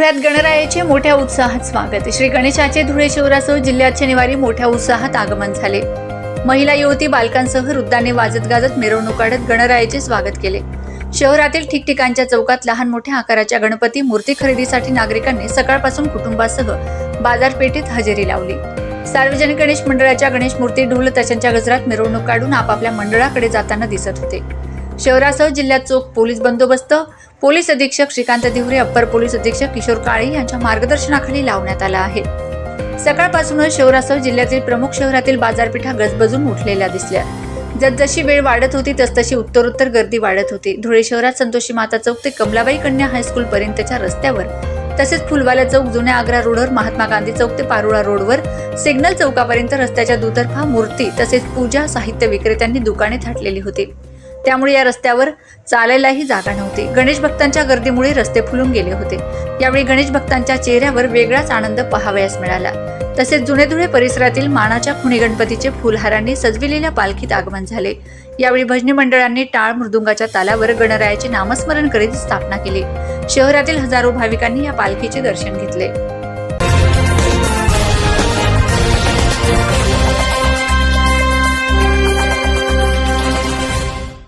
शहरात गणरायाचे मोठ्या उत्साहात स्वागत। श्री गणेशाचे धुळे शहरासह जिल्ह्यात शनिवारी मोठ्या उत्साहात आगमन झाले। महिला, युवती, बालकांसह वृद्धांनी वाजत गाजत मिरवणूक काढत गणरायाचे स्वागत केले। शहरातील ठिकठिकाणच्या चौकात लहान मोठ्या आकाराच्या गणपती मूर्ती खरेदीसाठी नागरिकांनी सकाळपासून कुटुंबासह बाजारपेठेत हजेरी लावली। सार्वजनिक गणेश मंडळाच्या गणेश मूर्ती ढोल ताशांच्या गजरात मिरवणूक काढून आपापल्या मंडळाकडे जाताना दिसत होते। शहरासह जिल्ह्यात चोख पोलीस बंदोबस्त पोलीस अधीक्षक श्रीकांत दिवरे, अप्पर पोलीस अधीक्षक किशोर काळे यांच्या मार्गदर्शनाखाली लावण्यात आला आहे। सकाळपासूनच शहरासह जिल्ह्यातील प्रमुख शहरातील बाजारपेठा गजबजून उठलेल्या दिसल्या। जसजशी वेळ वाढत होती तसतशी उत्तरोत्तर गर्दी वाढत होती। धुळे शहरात संतोषी माता चौक ते कमलाबाई कन्या हायस्कूल पर्यंतच्या रस्त्यावर, तसेच फुलवाला चौक, जुन्या आग्रा रोडवर, महात्मा गांधी चौक ते पारोळा रोडवर, सिग्नल चौकापर्यंत रस्त्याच्या दुतर्फा मूर्ती तसेच पूजा साहित्य विक्रेत्यांनी दुकाने थाटलेली होती। त्यामुळे या रस्त्यावर चालायलाही जागा नव्हती। गणेश भक्तांच्या गर्दीमुळे रस्ते फुलून गेले होते। यावेळी गणेश भक्तांच्या चेहऱ्यावर वेगळाच आनंद पाहावयास मिळाला। तसेच जुने धुळे परिसरातील मानाच्या खुणी गणपतीचे फुलहारांनी सजविलेल्या पालखीत आगमन झाले। यावेळी भजनी मंडळांनी टाळ मृदुंगाच्या तालावर गणरायाचे नामस्मरण करीत स्थापना केली। शहरातील हजारो भाविकांनी या पालखीचे दर्शन घेतले।